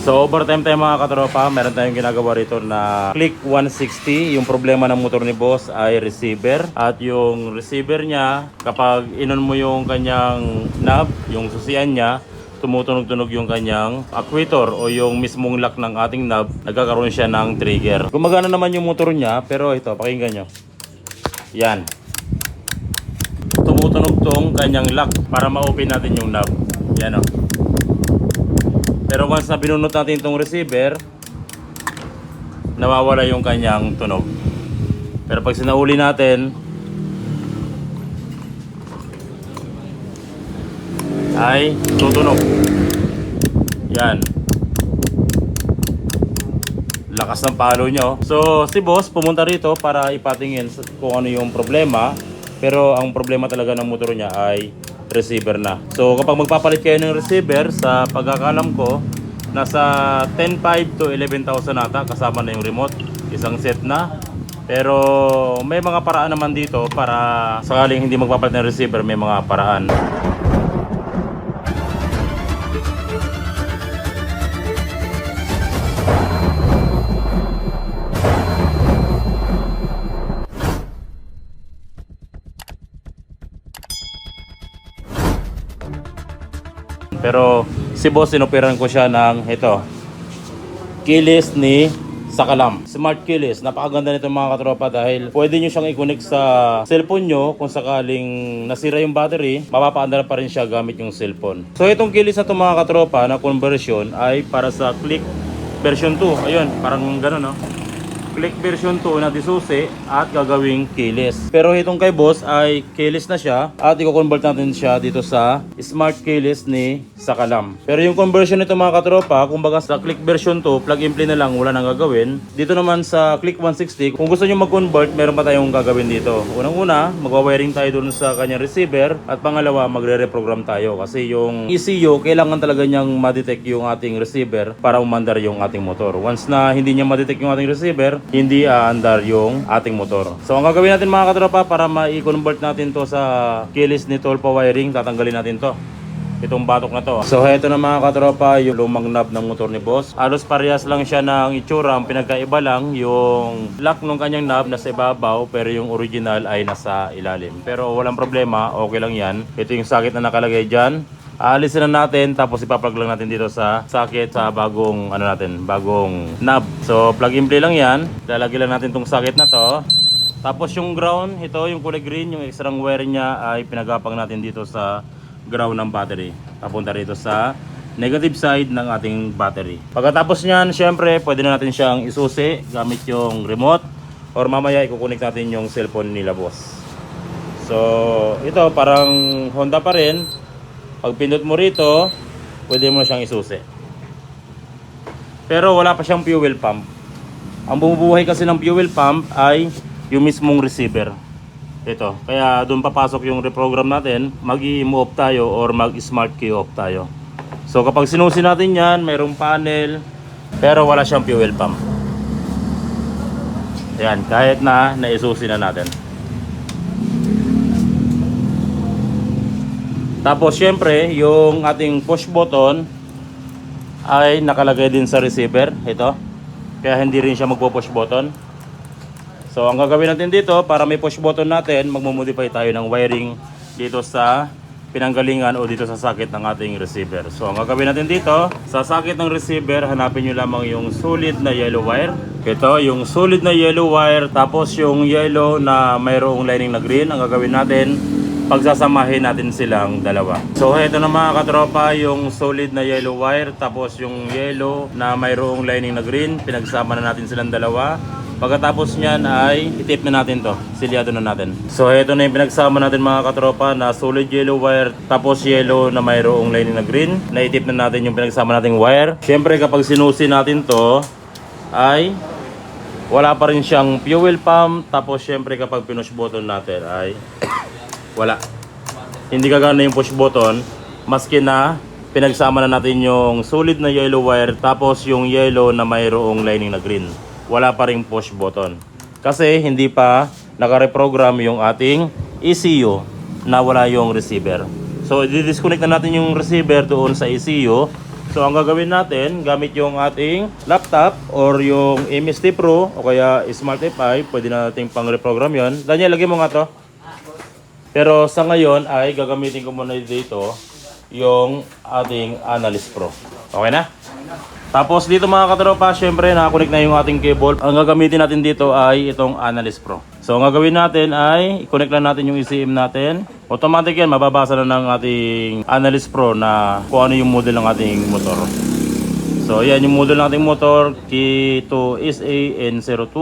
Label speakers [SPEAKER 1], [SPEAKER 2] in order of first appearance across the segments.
[SPEAKER 1] So overtime tayo mga katropa, meron tayong ginagawa rito na Click 160. Yung problema ng motor ni boss ay receiver. At yung receiver niya, kapag inon mo yung kanyang knob, yung susian niya, tumutunog-tunog yung kanyang actuator o yung mismong lock ng ating knob, nagkakaroon siya ng trigger. Gumagana naman yung motor niya, pero ito, pakinggan nyo. Yan. Tumutunog tong kanyang lock para ma-open natin yung knob. Yan o. Pero once na binunot natin itong receiver, nawawala yung kanyang tunog. Pero pag sinauli natin, ay tutunog. Yan. Lakas ng palo nyo. So si boss pumunta rito para ipatingin kung ano yung problema. Pero ang problema talaga ng motor niya ay receiver na. So kapag magpapalit kayo ng receiver, sa pagkakalam ko, nasa 10,500 to 11,000 ata, kasama na yung remote, isang set na. Pero may mga paraan naman dito para sakaling hindi magpapalit ng receiver, may mga paraan. Pero si boss, inoperan ko siya ng ito, keyless ni Sakalam. Smart keyless. Napakaganda nito mga katropa dahil pwede nyo siyang i-connect sa cellphone nyo. Kung sakaling nasira yung battery, mapapaandar pa rin siya gamit yung cellphone. So itong keyless na ito mga katropa na conversion ay para sa Click version 2. Ayun, parang gano'n, no? Click version 2 na disusi at gagawing keyless. Pero itong kay boss ay keyless na siya at i-convert natin siya dito sa smart keyless ni Sakalam. Pero yung conversion nito mga katropa, kumbaga sa Click version 2, plug and play na lang, wala nang gagawin. Dito naman sa Click 160, kung gusto nyo mag-convert, meron pa tayong gagawin dito. Unang-una, magwa-wiring tayo dun sa kanyang receiver at pangalawa, magre-reprogram tayo kasi yung ECU, kailangan talaga niyang ma-detect yung ating receiver para umandar yung ating motor. Once na hindi niya ma-detect yung ating receiver, hindi aandar yung ating motor. So ang gagawin natin mga katropa para ma-convert natin to sa keyless ni Tolpa wiring, tatanggalin natin to, itong batok na to. So heto na mga katropa yung lumang knob ng motor ni boss. Halos parehas lang siya ng itsura, ang pinagkaiba lang yung lock ng kanyang knob nasa ibabaw pero yung original ay nasa ilalim. Pero walang problema, okay lang yan. Ito yung socket na nakalagay dyan. Aalisin na natin tapos ipa-plug lang natin dito sa socket sa bagong bagong knob. So plug and play lang 'yan. Lalagyan lang natin tong socket na to. Tapos yung ground, ito yung kulay green, yung extra wire niya ay pinagapang natin dito sa ground ng battery. Papunta rito sa negative side ng ating battery. Pagkatapos niyan, syempre, pwede na natin siyang isusi gamit yung remote or mamaya i-connect natin yung cellphone nila boss. So ito parang Honda pa rin. Pag pindot mo rito, pwede mo siyang isusi. Pero wala pa siyang fuel pump. Ang bumubuhay kasi ng fuel pump ay yung mismong receiver. Ito. Kaya doon papasok yung reprogram natin. Mag-i-move off tayo or mag-smart key off tayo. So kapag sinusi natin yan, mayroong panel. Pero wala siyang fuel pump. Ayan. Kahit na naisusi na natin. Tapos syempre, yung ating push button ay nakalagay din sa receiver. Ito. Kaya hindi rin siya magpo-push button. So ang gagawin natin dito, para may push button natin, magmamodify tayo ng wiring dito sa pinanggalingan o dito sa socket ng ating receiver. So ang gagawin natin dito, sa socket ng receiver, hanapin nyo lamang yung solid na yellow wire. Ito, yung solid na yellow wire, tapos yung yellow na mayroong lining na green. Ang gagawin natin, pagsasamahin natin silang dalawa. So ito na mga katropa, yung solid na yellow wire, tapos yung yellow na mayroong lining na green, pinagsama na natin silang dalawa. Pagkatapos nyan ay itip na natin to, silyado na natin. So ito na yung pinagsama natin mga katropa na solid yellow wire, tapos yellow na mayroong lining na green. Naitip na natin yung pinagsama nating wire. Siyempre kapag sinusi natin to ay wala pa rin siyang fuel pump. Tapos siyempre kapag pinush button natin ay wala. Hindi gagana yung push button maski na pinagsama na natin yung solid na yellow wire tapos yung yellow na mayroong lining na green. Wala pa ring push button kasi hindi pa naka-reprogram yung ating ECU na wala yung receiver. So i-disconnect na natin yung receiver doon sa ECU So ang gagawin natin, gamit yung ating laptop or yung MST Pro o kaya Smart FI, pwede na natin pang reprogram yon. Daniel, lagay mo nga to. Pero sa ngayon ay gagamitin ko muna dito yung ating Analyst Pro. Okay na? Tapos dito mga katropa, syempre nakakonect na yung ating cable. Ang gagamitin natin dito ay itong Analyst Pro. So ang gagawin natin ay i-connect lang natin yung ECM natin. Automatic yan, mababasa na ng ating Analyst Pro na kung ano yung model ng ating motor. So yan yung model ng ating motor, K2SA-N02.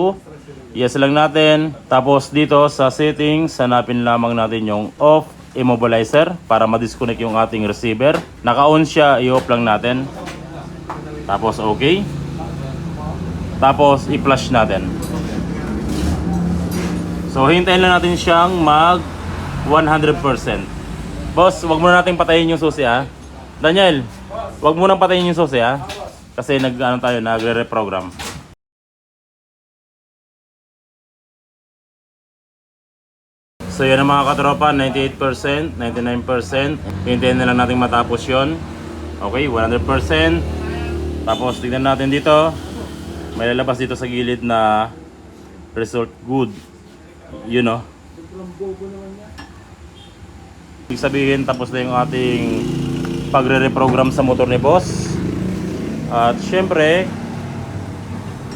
[SPEAKER 1] Yes lang natin. Tapos dito sa settings, hanapin lamang natin yung off immobilizer para ma-disconnect yung ating receiver. Naka-on siya, i-off lang natin. Tapos okay. Tapos i-flush natin. So hintayin lang natin siyang mag 100%. Boss, wag muna nating patayin yung susi ha. Daniel, wag muna patayin yung susi ha. Kasi nagre-reprogram. So yan ang mga katropa, 98%, 99%. Hintayin na lang natin matapos yon. Okay, 100%. Tapos tignan natin dito. May lalabas dito sa gilid na result good. You know. Ibig sabihin tapos na yung ating pagre-reprogram sa motor ni boss. At syempre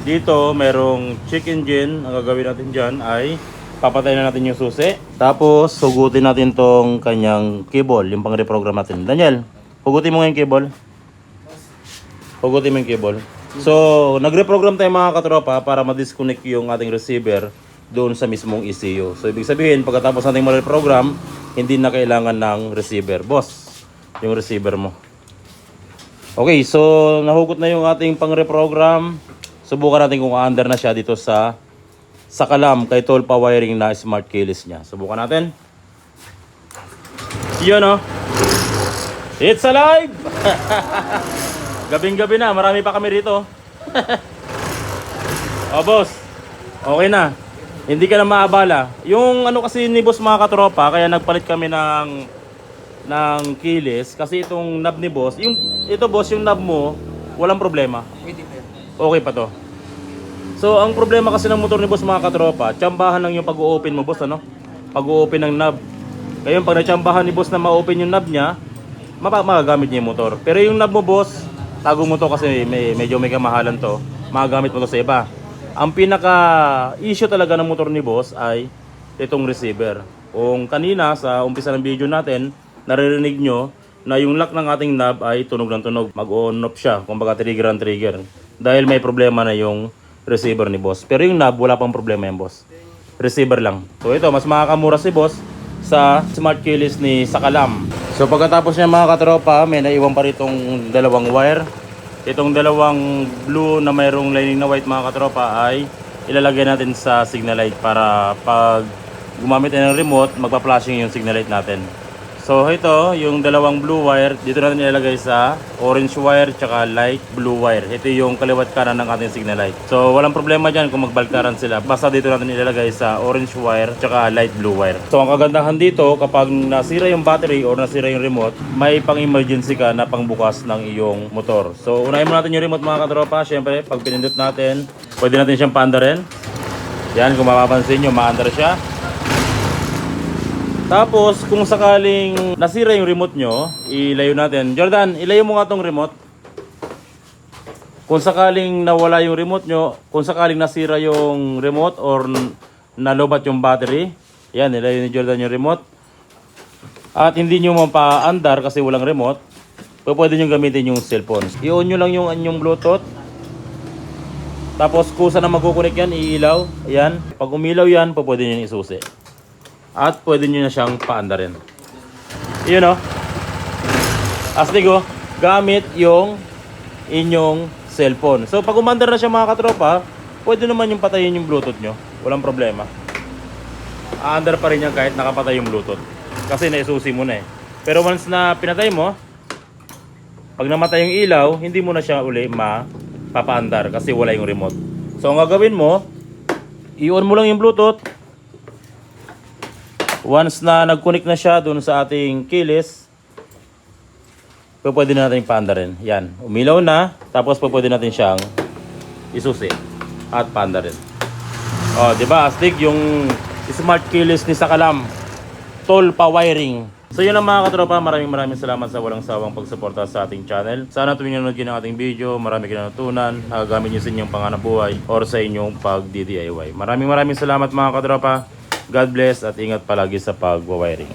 [SPEAKER 1] dito merong check engine. Ang gagawin natin dyan ay papatayin na natin yung susi. Tapos hugutin natin tong kanyang cable, yung pang reprogram natin. Daniel, hugutin mo nga yung cable. Hugutin mo yung cable. So, nagre-program tayo mga katropa para ma-disconnect yung ating receiver doon sa mismong ECU. So, ibig sabihin, pagkatapos natin ma-reprogram, hindi na kailangan ng receiver. Boss, yung receiver mo. Okay, so nahugot na yung ating pang-reprogram. Subukan natin kung under na siya dito sa kalam kay Tolpa wiring na smart keyless niya. Subukan natin. Yun o. It's alive! Gabing-gabi na, marami pa kami rito. Oh boss, okay na. Hindi ka na maabala. Yung ano kasi ni boss mga katropa, kaya nagpalit kami ng keyless. Kasi itong knob ni boss, ito boss, yung knob mo, walang problema. Okay pa to. So ang problema kasi ng motor ni boss mga katropa, tsambahan lang yung pag-o-open mo boss, ano? Pag-o-open ng knob. Ngayon pag natsambahan ni boss na ma-open yung knob niya, magagamit niya yung motor. Pero yung knob mo boss, tago mo to kasi medyo may kamahalan to. Magagamit mo to sa iba. Ang pinaka-issue talaga ng motor ni boss ay itong receiver. Kung kanina sa umpisa ng video natin, naririnig nyo na yung lock ng ating knob ay tunog ng tunog. Mag-on off siya, kumbaga trigger ang trigger. Dahil may problema na yung receiver ni boss. Pero yung knob, wala pang problema yung boss. Receiver lang. So ito, mas makakamura si boss sa smart keyless ni Sakalam. So pagkatapos niya mga katropa, may naiwan pa ritong dalawang wire. Itong dalawang blue na mayroong lining na white mga katropa ay ilalagay natin sa signal light para pag gumamit tayo ng remote, magpa-flashing yung signal light natin. So ito, yung dalawang blue wire, dito natin ilalagay sa orange wire tsaka light blue wire. Ito yung kaliwat kanan ng ating signal light. So walang problema dyan kung magbalkaran sila. Basta dito natin ilalagay sa orange wire tsaka light blue wire. So ang kagandahan dito, kapag nasira yung battery or nasira yung remote, may pang emergency ka na pangbukas ng iyong motor. So unahin mo natin yung remote mga katropa. Siyempre, pag pinindot natin, pwede natin siyang paandarin. Yan, kung mapapansin nyo, maandar siya. Tapos, kung sakaling nasira yung remote nyo, ilayo natin. Jordan, ilayo mo nga tong remote. Kung sakaling nawala yung remote nyo, kung sakaling nasira yung remote or nalobat yung battery, yan, ilayo ni Jordan yung remote. At hindi nyo mapa-andar kasi walang remote, pwede nyo gamitin yung cellphone. I-on nyo lang yung anyong Bluetooth. Tapos, kusa na magkukunik yan, iilaw. Ayan. Pag umilaw yan, pwede nyo isusi. At pwede nyo na siyang paandarin. Yun o. Astig o. Gamit yung inyong cellphone. So pag umandar na siya mga katropa, pwede naman yung patayin yung Bluetooth nyo. Walang problema. Aandar pa rin yan kahit nakapatay yung Bluetooth. Kasi naisusi mo na eh. Pero once na pinatay mo, pag namatay yung ilaw, hindi mo na siya uli mapapaandar kasi wala yung remote. So ang gagawin mo, i-on mo lang yung Bluetooth. Once na nag-connect na siya dun sa ating keyless, pwede na natin paanda rin. Yan, umilaw na, tapos pwede natin siyang isusi at paanda rin. Oh, di ba? Astig yung smart keyless ni Sakalam. Toll pa wiring. So yun lang mga katropa, maraming salamat sa walang sawang pagsuporta sa ating channel. Sana tuwing nanonood kayo ng ating video, marami kayo natutunan, nagagamit nyo sa inyong panganap buhay or sa inyong pag-DIY. Maraming salamat mga katropa. God bless at ingat palagi sa pag-wiring.